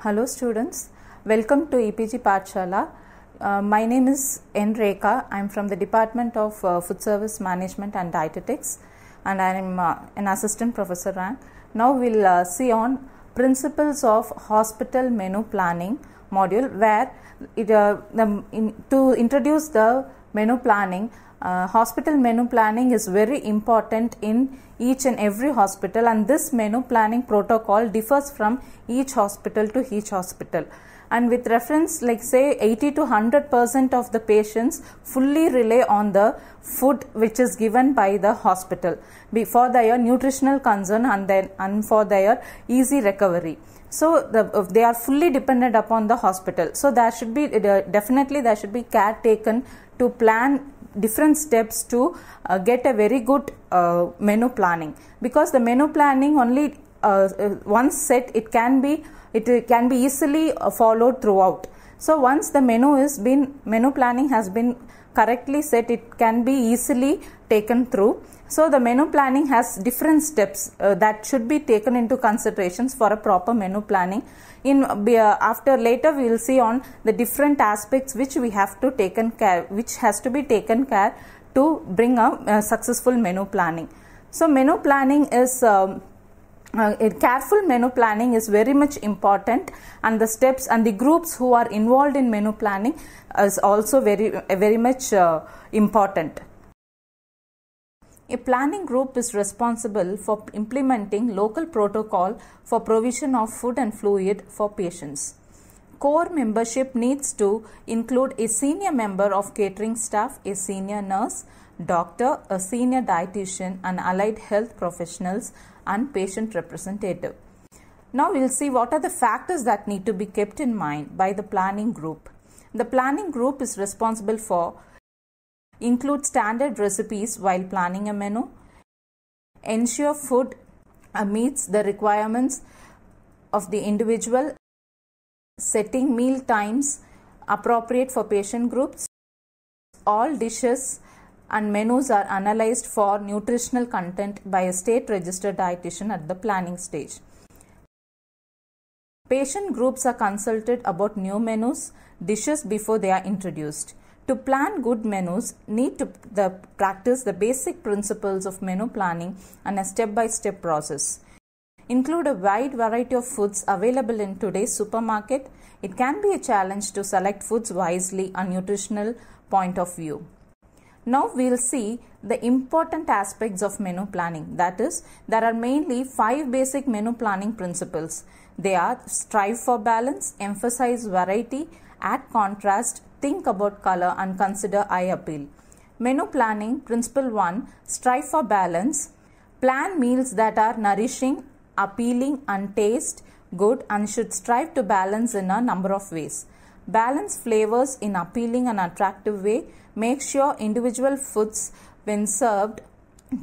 Hello students, welcome to EPG Pathshala. My name is N. Rekha. I am from the Department of Food Service Management and Dietetics, and I am an assistant professor rank. Now we will see on principles of hospital menu planning module, where to introduce the menu planning. Hospital menu planning is very important in each and every hospital, and this menu planning protocol differs from each hospital to each hospital, and with reference, like say 80 to 100% of the patients fully rely on the food which is given by the hospital for their nutritional concern and for their easy recovery. So they are fully dependent upon the hospital. So there should be definitely there should be care taken to plan different steps to get a very good menu planning, because the menu planning only once set, it can be easily followed throughout. So once the menu planning has been correctly set, it can be easily taken through. So the menu planning has different steps that should be taken into considerations for a proper menu planning. After later we will see on the different aspects which has to be taken care to bring a successful menu planning. So menu planning is careful menu planning is very much important, and the steps and the groups who are involved in menu planning is also very much important. A planning group is responsible for implementing local protocol for provision of food and fluid for patients. Core membership needs to include a senior member of catering staff, a senior nurse, doctor, a senior dietitian, and allied health professionals, and patient representative. Now we will see what are the factors that need to be kept in mind by the planning group. The planning group is responsible for include standard recipes while planning a menu, ensure food meets the requirements of the individual, setting meal times appropriate for patient groups. All dishes and menus are analyzed for nutritional content by a state registered dietitian at the planning stage. Patient groups are consulted about new menus, dishes before they are introduced. To plan good menus, need to practice the basic principles of menu planning and a step-by-step process. Include a wide variety of foods available in today's supermarket. It can be a challenge to select foods wisely on nutritional point of view. Now we will see the important aspects of menu planning. That is, there are mainly 5 basic menu planning principles. They are: strive for balance, emphasize variety, add contrast, think about color, and consider eye appeal. Menu planning principle 1: strive for balance. Plan meals that are nourishing, appealing, and taste good, and should strive to balance in a number of ways. Balance flavors in appealing and attractive way. Make sure individual foods when served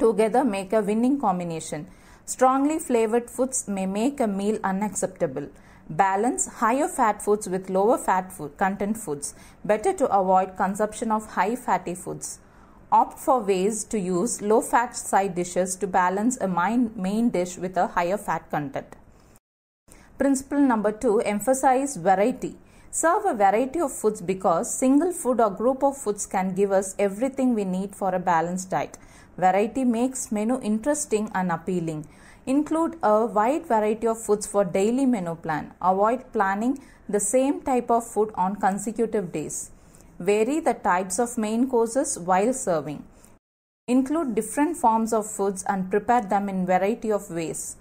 together make a winning combination. Strongly flavored foods may make a meal unacceptable. Balance higher fat foods with lower fat content foods. Better to avoid consumption of high fatty foods. Opt for ways to use low fat side dishes to balance a main dish with a higher fat content. Principle number 2: emphasize variety. Serve a variety of foods because single food or group of foods can give us everything we need for a balanced diet. Variety makes menu interesting and appealing. Include a wide variety of foods for daily menu plan. Avoid planning the same type of food on consecutive days. Vary the types of main courses while serving. Include different forms of foods and prepare them in variety of ways.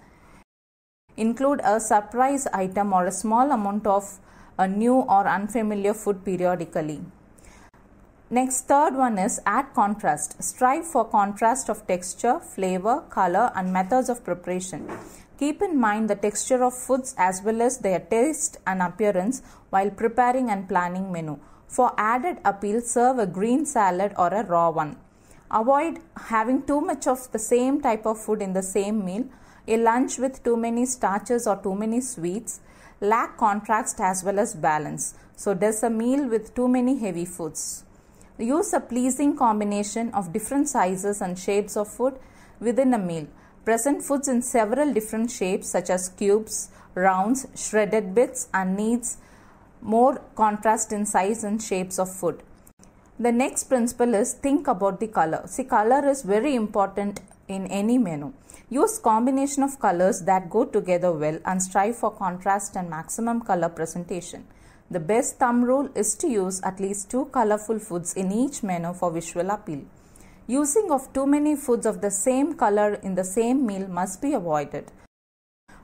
Include a surprise item or a small amount of a new or unfamiliar food periodically. Next, third one is add contrast. Strive for contrast of texture, flavor, color, and methods of preparation. Keep in mind the texture of foods as well as their taste and appearance while preparing and planning menu. For added appeal, serve a green salad or a raw one. Avoid having too much of the same type of food in the same meal. A lunch with too many starches or too many sweets lack contrast as well as balance. So does a meal with too many heavy foods. Use a pleasing combination of different sizes and shapes of food within a meal. Present foods in several different shapes such as cubes, rounds, shredded bits, and needs more contrast in size and shapes of food. The next principle is think about the color. See, color is very important in any menu. Use combination of colors that go together well and strive for contrast and maximum color presentation. The best thumb rule is to use at least 2 colorful foods in each menu for visual appeal. Using of too many foods of the same color in the same meal must be avoided.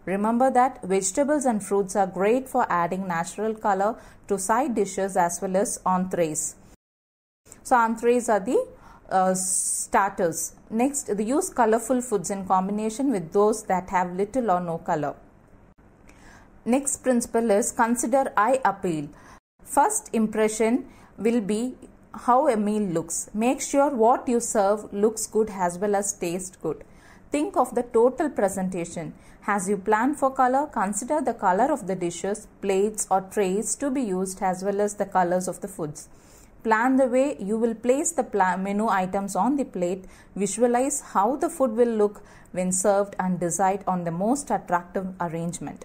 Remember that vegetables and fruits are great for adding natural color to side dishes as well as entrees. So entrees are the starters. Next, use colorful foods in combination with those that have little or no color. Next principle is consider eye appeal. First impression will be how a meal looks. Make sure what you serve looks good as well as tastes good. Think of the total presentation. As you plan for color, consider the color of the dishes, plates or trays to be used as well as the colors of the foods. Plan the way you will place the menu items on the plate, visualize how the food will look when served and decide on the most attractive arrangement.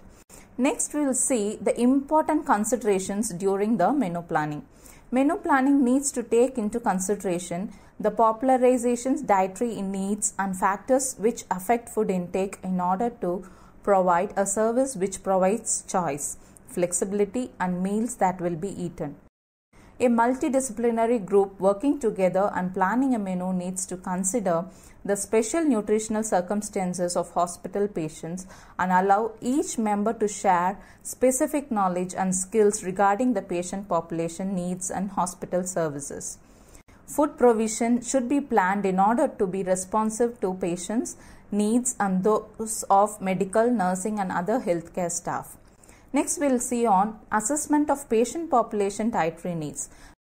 Next, we will see the important considerations during the menu planning. Menu planning needs to take into consideration the popularization's dietary needs and factors which affect food intake in order to provide a service which provides choice, flexibility and meals that will be eaten. A multidisciplinary group working together and planning a menu needs to consider the special nutritional circumstances of hospital patients and allow each member to share specific knowledge and skills regarding the patient population needs and hospital services. Food provision should be planned in order to be responsive to patients' needs and those of medical, nursing and other healthcare staff. Next, we will see on assessment of patient population dietary needs.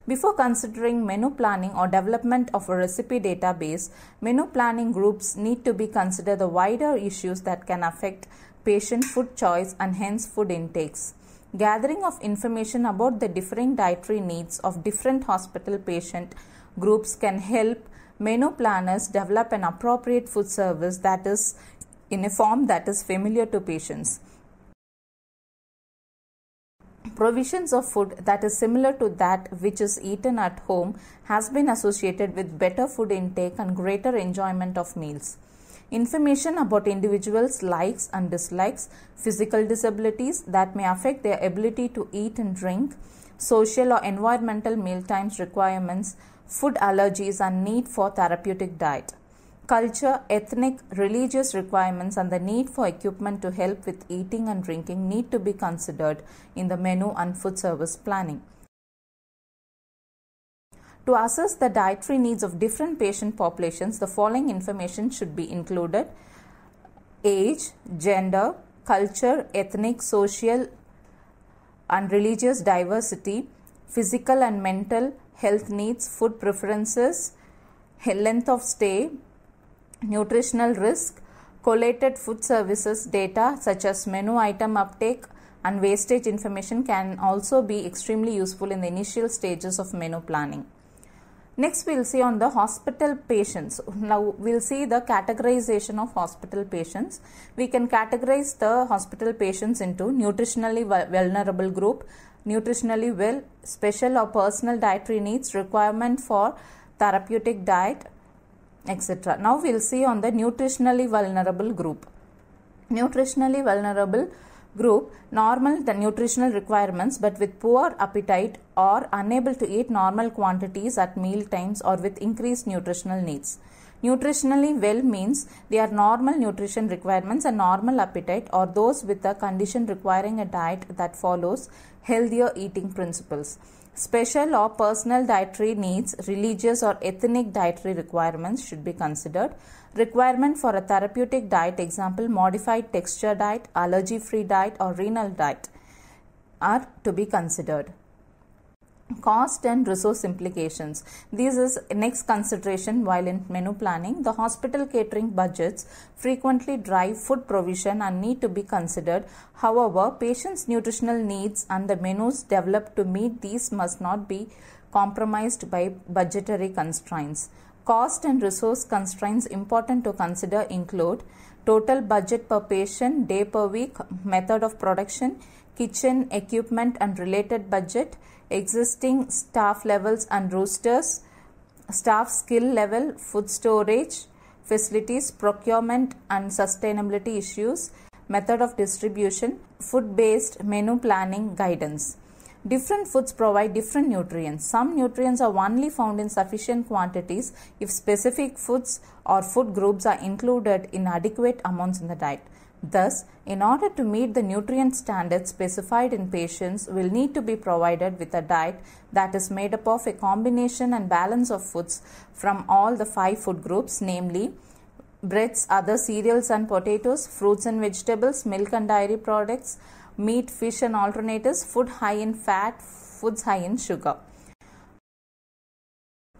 Before considering menu planning or development of a recipe database, menu planning groups need to be considered the wider issues that can affect patient food choice and hence food intakes. Gathering of information about the differing dietary needs of different hospital patient groups can help menu planners develop an appropriate food service that is in a form that is familiar to patients. Provisions of food that is similar to that which is eaten at home has been associated with better food intake and greater enjoyment of meals. Information about individuals' likes and dislikes, physical disabilities that may affect their ability to eat and drink, social or environmental mealtimes requirements, food allergies and need for therapeutic diet. Culture, ethnic, religious requirements and the need for equipment to help with eating and drinking need to be considered in the menu and food service planning. To assess the dietary needs of different patient populations, the following information should be included: age, gender, culture, ethnic, social and religious diversity, physical and mental health needs, food preferences, length of stay, nutritional risk, collated food services data such as menu item uptake and wastage information can also be extremely useful in the initial stages of menu planning. Next, we will see on the hospital patients. Now, we will see the categorization of hospital patients. We can categorize the hospital patients into nutritionally vulnerable group, nutritionally well, special or personal dietary needs, requirement for therapeutic diet, etc. Now, we will see on the nutritionally vulnerable group. Nutritionally vulnerable group, normal the nutritional requirements but with poor appetite or unable to eat normal quantities at meal times or with increased nutritional needs. Nutritionally well means they are normal nutrition requirements and normal appetite or those with a condition requiring a diet that follows healthier eating principles. Special or personal dietary needs, religious or ethnic dietary requirements should be considered. Requirement for a therapeutic diet, example modified texture diet, allergy-free diet or renal diet are to be considered. Cost and resource implications. This is next consideration while in menu planning. The hospital catering budgets frequently drive food provision and need to be considered. However, patients' nutritional needs and the menus developed to meet these must not be compromised by budgetary constraints. Cost and resource constraints important to consider include total budget per patient, day per week, method of production, kitchen equipment and related budget, existing staff levels and rosters, staff skill level, food storage facilities, procurement and sustainability issues, method of distribution, food-based menu planning guidance. Different foods provide different nutrients. Some nutrients are only found in sufficient quantities if specific foods or food groups are included in adequate amounts in the diet. Thus, in order to meet the nutrient standards specified in patients will need to be provided with a diet that is made up of a combination and balance of foods from all the 5 food groups, namely breads, other cereals and potatoes, fruits and vegetables, milk and dairy products, meat, fish and alternatives, food high in fat, foods high in sugar.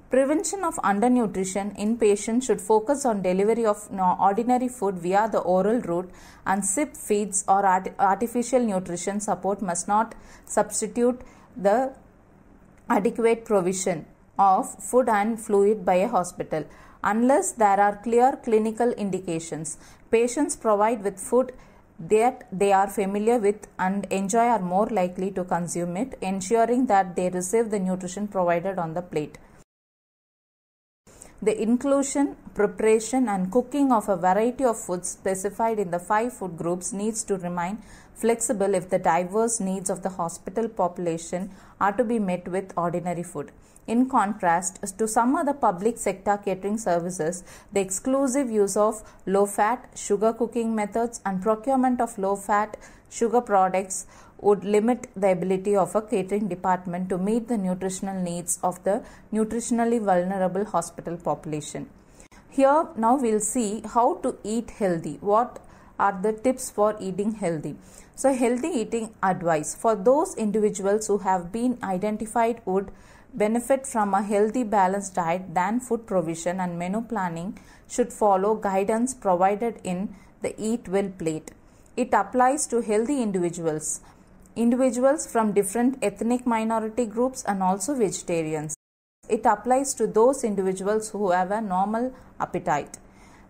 Prevention of undernutrition in patients should focus on delivery of ordinary food via the oral route, and SIP feeds or artificial nutrition support must not substitute the adequate provision of food and fluid by a hospital. Unless there are clear clinical indications, patients provide with food that they are familiar with and enjoy are more likely to consume it, ensuring that they receive the nutrition provided on the plate. The inclusion, preparation and cooking of a variety of foods specified in the 5 food groups needs to remain flexible if the diverse needs of the hospital population are to be met with ordinary food. In contrast to some other public sector catering services, the exclusive use of low-fat, sugar cooking methods and procurement of low-fat, sugar products would limit the ability of a catering department to meet the nutritional needs of the nutritionally vulnerable hospital population. Here now we'll see how to eat healthy. What are the tips for eating healthy? So healthy eating advice for those individuals who have been identified would benefit from a healthy balanced diet than food provision and menu planning should follow guidance provided in the Eat Well plate. It applies to healthy individuals from different ethnic minority groups and also vegetarians. It applies to those individuals who have a normal appetite.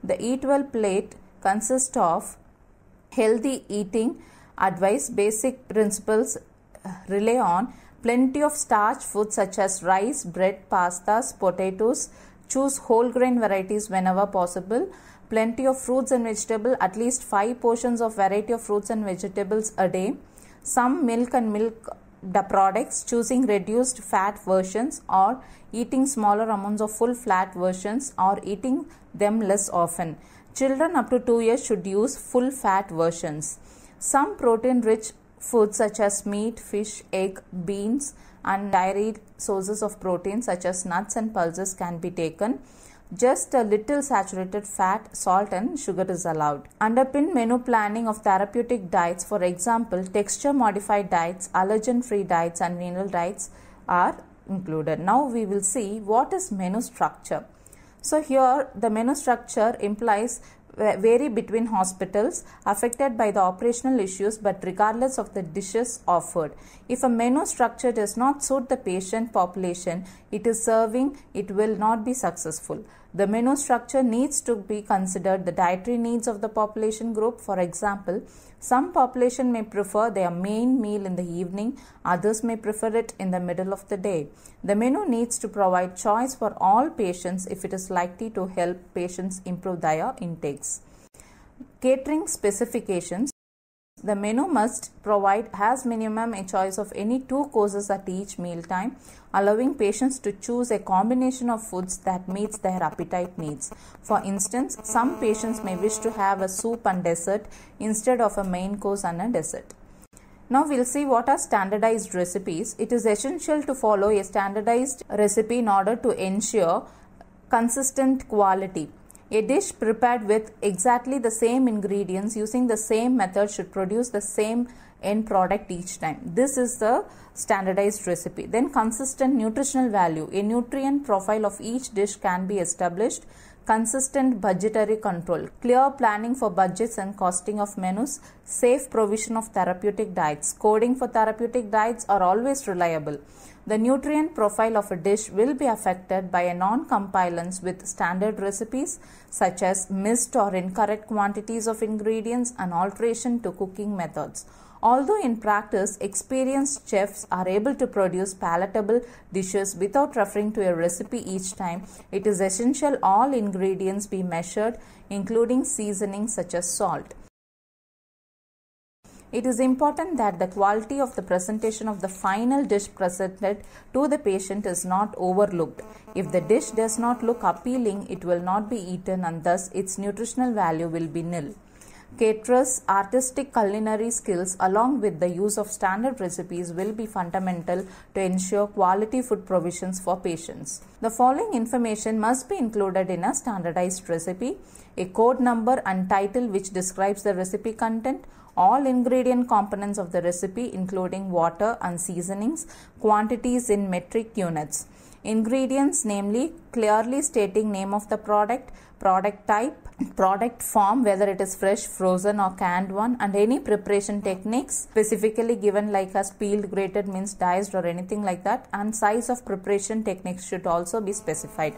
The Eat Well plate consists of healthy eating advice. Basic principles rely on plenty of starch foods such as rice, bread, pastas, potatoes. Choose whole grain varieties whenever possible. Plenty of fruits and vegetables, at least 5 portions of variety of fruits and vegetables a day. Some milk and milk products, choosing reduced fat versions or eating smaller amounts of full fat versions or eating them less often. Children up to 2 years should use full fat versions. Some protein rich foods such as meat, fish, egg, beans and dairy sources of protein such as nuts and pulses can be taken. Just a little saturated fat, salt and sugar is allowed. Underpin menu planning of therapeutic diets, for example, texture modified diets, allergen free diets and renal diets are included. Now we will see what is menu structure. So here the menu structure implies vary between hospitals affected by the operational issues, but regardless of the dishes offered. If a menu structure does not suit the patient population it is serving, it will not be successful. The menu structure needs to be considered the dietary needs of the population group. For example, some population may prefer their main meal in the evening, others may prefer it in the middle of the day. The menu needs to provide choice for all patients if it is likely to help patients improve their intakes. Catering specifications. The menu must provide as minimum a choice of any 2 courses at each meal time, allowing patients to choose a combination of foods that meets their appetite needs. For instance, some patients may wish to have a soup and dessert instead of a main course and a dessert. Now we'll see what are standardized recipes. It is essential to follow a standardized recipe in order to ensure consistent quality. A dish prepared with exactly the same ingredients using the same method should produce the same end product each time. This is the standardized recipe. Then consistent nutritional value. A nutrient profile of each dish can be established. Consistent budgetary control. Clear planning for budgets and costing of menus. Safe provision of therapeutic diets. Coding for therapeutic diets are always reliable. The nutrient profile of a dish will be affected by a non-compliance with standard recipes such as missed or incorrect quantities of ingredients and alteration to cooking methods. Although in practice, experienced chefs are able to produce palatable dishes without referring to a recipe each time, it is essential all ingredients be measured, including seasonings such as salt. It is important that the quality of the presentation of the final dish presented to the patient is not overlooked. If the dish does not look appealing, it will not be eaten and thus its nutritional value will be nil. Caterers' artistic culinary skills along with the use of standard recipes will be fundamental to ensure quality food provisions for patients. The following information must be included in a standardized recipe: a code number and title which describes the recipe content, all ingredient components of the recipe including water and seasonings, quantities in metric units, ingredients namely clearly stating name of the product, product type, product form whether it is fresh, frozen or canned one, and any preparation techniques specifically given like as peeled, grated, minced, diced or anything like that, and size of preparation techniques should also be specified.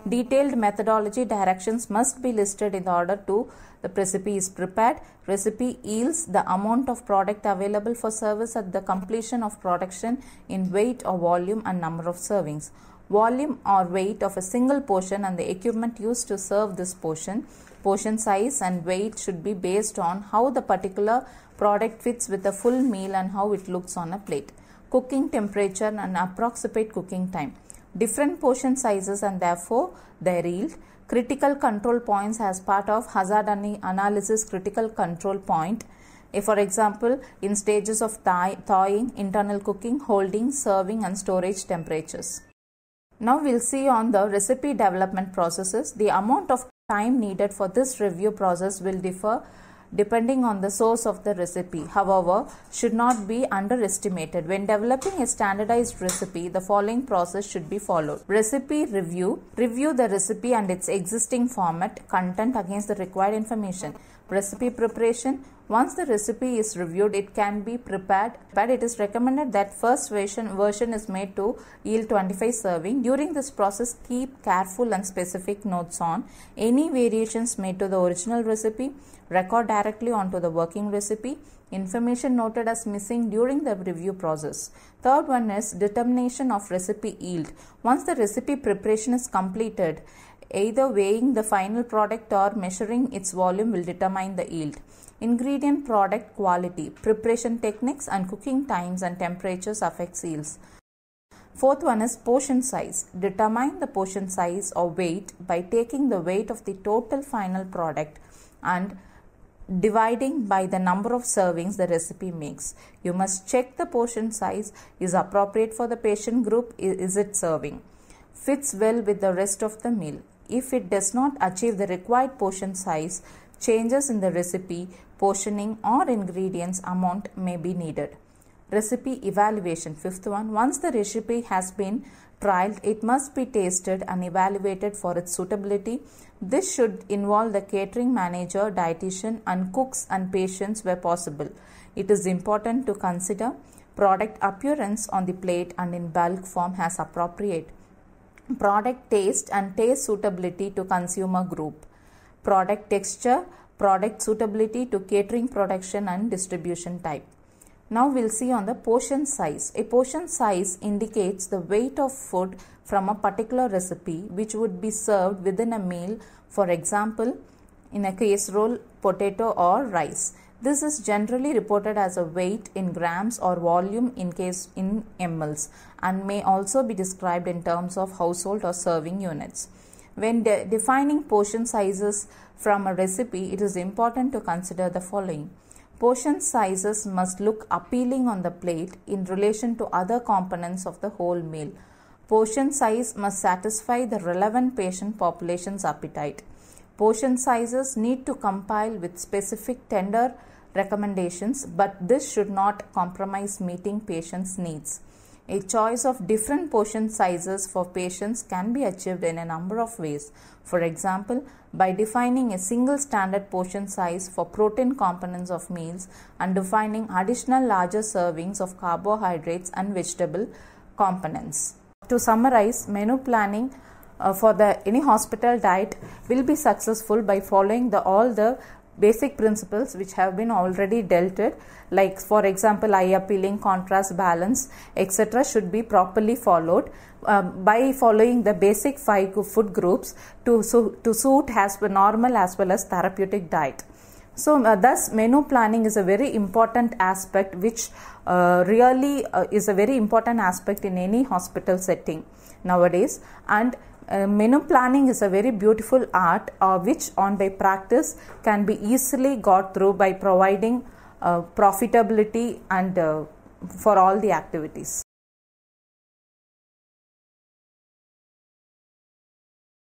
Detailed methodology directions must be listed in order to the recipe is prepared. Recipe yields the amount of product available for service at the completion of production in weight or volume and number of servings. Volume or weight of a single portion and the equipment used to serve this portion. Portion size and weight should be based on how the particular product fits with the full meal and how it looks on a plate. Cooking temperature and approximate cooking time. Different portion sizes and therefore their yield. Critical control points as part of hazard analysis critical control point. For example, in stages of thawing, internal cooking, holding, serving and storage temperatures. Now we'll see on the recipe development processes. The amount of time needed for this review process will differ depending on the source of the recipe. However, should not be underestimated. When developing a standardized recipe, the following process should be followed. Recipe review. Review the recipe and its existing format, content against the required information. Recipe preparation. Once the recipe is reviewed, it can be prepared, but it is recommended that first version is made to yield 25 serving. During this process, keep careful and specific notes on any variations made to the original recipe. Record directly onto the working recipe. Information noted as missing during the review process. Third one is determination of recipe yield. Once the recipe preparation is completed, either weighing the final product or measuring its volume will determine the yield. Ingredient product quality, preparation techniques and cooking times and temperatures affect yields. Fourth one is portion size. Determine the portion size or weight by taking the weight of the total final product and dividing by the number of servings the recipe makes. You must check the portion size is appropriate for the patient group. Is it serving? Fits well with the rest of the meal. If it does not achieve the required portion size, changes in the recipe, portioning or ingredients amount may be needed. Recipe evaluation. Fifth one, once the recipe has been trialed, it must be tasted and evaluated for its suitability. This should involve the catering manager, dietitian and cooks and patients where possible. It is important to consider product appearance on the plate and in bulk form as appropriate. Product taste and taste suitability to consumer group. Product texture, product suitability to catering production and distribution type. Now we'll see on the portion size. A portion size indicates the weight of food from a particular recipe which would be served within a meal, for example, in a casserole, potato or rice. This is generally reported as a weight in grams or volume in mls and may also be described in terms of household or serving units. When defining portion sizes from a recipe, it is important to consider the following. Portion sizes must look appealing on the plate in relation to other components of the whole meal. Portion size must satisfy the relevant patient population's appetite. Portion sizes need to comply with specific tender recommendations, but this should not compromise meeting patients' needs. A choice of different portion sizes for patients can be achieved in a number of ways. For example, by defining a single standard portion size for protein components of meals and defining additional larger servings of carbohydrates and vegetable components. To summarize, menu planning for any hospital diet will be successful by following all the basic principles which have been already dealt with, like for example eye appealing, contrast, balance, etc. should be properly followed by following the basic 5 food groups to suit as normal as well as therapeutic diet. So thus menu planning is a very important aspect which really is a very important aspect in any hospital setting nowadays, and menu planning is a very beautiful art which on by practice can be easily got through by providing profitability and for all the activities.